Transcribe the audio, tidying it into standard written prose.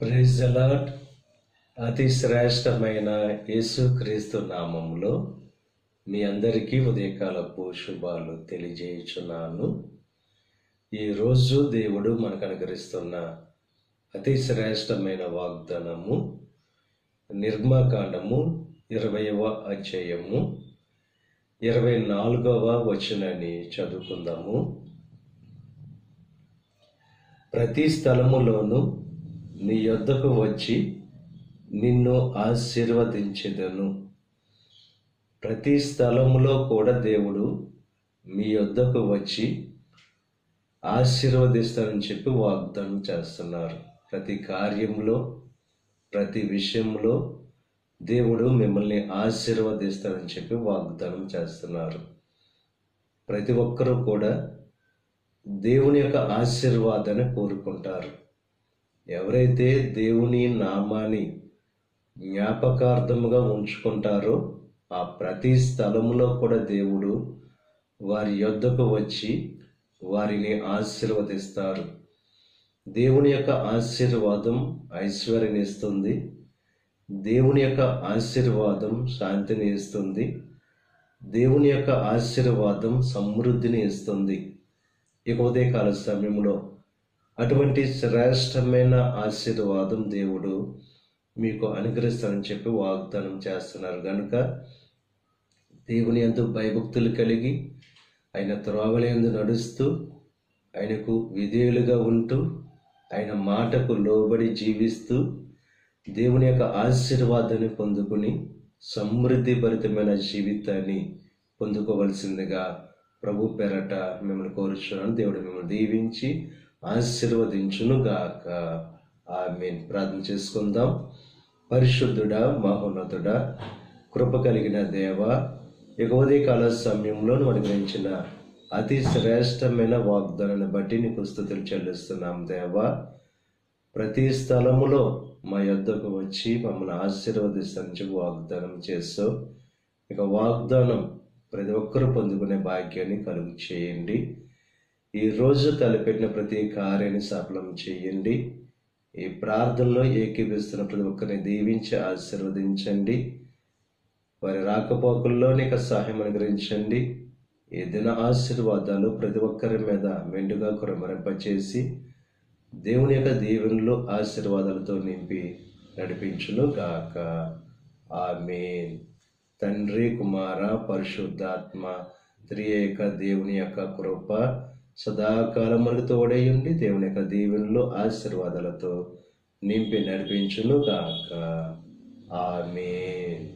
Praise the lord. అతి శ్రేష్టమైన యేసుక్రీస్తు నామములో మీ అందరికీ ఉదయకాలపు శుభాలు తెలియజేయుచున్నాను. ఈరోజు దేవుడు మనకు అనుగ్రహిస్తున్న అతి శ్రేష్టమైన వాగ్దానము నిర్గమకాండము 20వ అధ్యాయము 24వ వచనాన్ని చదువుకుందాము. ప్రతి స్థలములోను నీ యొద్దకు వచ్చి నిన్ను ఆశీర్వదించెదను. ప్రతి స్థలములో కూడా దేవుడు మీ యొద్దకు వచ్చి ఆశీర్వదిస్తానని చెప్పి వాగ్దానం చేస్తున్నారు. ప్రతి కార్యంలో, ప్రతి విషయంలో దేవుడు మిమ్మల్ని ఆశీర్వదిస్తానని చెప్పి వాగ్దానం చేస్తున్నారు. ప్రతి ఒక్కరూ కూడా దేవుని యొక్క ఆశీర్వాదాన్ని కోరుకుంటారు. ఎవరైతే దేవుని నామాన్ని జ్ఞాపకార్థముగా ఉంచుకుంటారో ఆ ప్రతి స్థలములో కూడా దేవుడు వారి యొద్దకు వచ్చి వారిని ఆశీర్వదిస్తారు. దేవుని యొక్క ఆశీర్వాదం ఐశ్వర్యాన్ని ఇస్తుంది. దేవుని యొక్క ఆశీర్వాదం శాంతిని ఇస్తుంది. దేవుని యొక్క ఆశీర్వాదం సమృద్ధిని ఇస్తుంది. ఇక ఉదయకాల సమయంలో అటువంటి శ్రేష్టమైన ఆశీర్వాదం దేవుడు మీకు అనుగ్రహిస్తానని చెప్పి వాగ్దానం చేస్తున్నారు. కనుక దేవుని యందు భయభక్తులు కలిగి ఆయన త్రోవల యందు నడుస్తూ ఆయనకు విధేయులుగా ఉంటూ ఆయన మాటకు లోబడి జీవిస్తూ దేవుని యొక్క ఆశీర్వాదాన్ని పొందుకుని సమృద్ధి భరితమైన జీవితాన్ని పొందుకోవలసిందిగా ప్రభు పేరట మిమ్మల్ని కోరుచున్నాను. దేవుడు మిమ్మల్ని దీవించి ఆశీర్వదించును గాక. ఆమేన్. ప్రార్థన చేసుకుందాం. పరిశుద్ధుడా, మహోన్నతుడా, కృప కలిగిన దేవ, ఇక ఉదయకాల సమయంలో నువ్వు అనుగ్రహించిన అతి శ్రేష్టమైన వాగ్దానాన్ని బట్టి నీకు స్తుతులు చెల్లిస్తున్నాం దేవా. ప్రతి స్థలములో మా యొద్దకు వచ్చి మమ్మల్ని ఆశీర్వదిస్తానని వాగ్దానం చేస్తావు. ఇక వాగ్దానం ప్రతి ఒక్కరూ పొందుకునే భాగ్యాన్ని కలుగు చేయండి. ఈ రోజు తలపెట్టిన ప్రతి కార్యాన్ని సఫలం చేయండి. ఈ ప్రార్థనలో ఏకీపిస్తున్న ప్రతి ఒక్కరిని దీవించి ఆశీర్వదించండి. వారి రాకపోకల్లో నీకు సహాయం అనుగ్రహించండి. ఈ దిన ఆశీర్వాదాలు ప్రతి ఒక్కరి మీద మెండుగా కురమరింపచేసి దేవుని యొక్క దీవెనలు ఆశీర్వాదాలతో నింపి నడిపించును గాక. ఆమేన్. తండ్రి, కుమార, పరిశుద్ధాత్మ త్రియేక దేవుని యొక్క కృప సదాకాలం మనకు తోడేయండి. దేవుని యొక్క దీవెనలు ఆశీర్వాదాలతో నింపి నడిపించును గాక. ఆమేన్.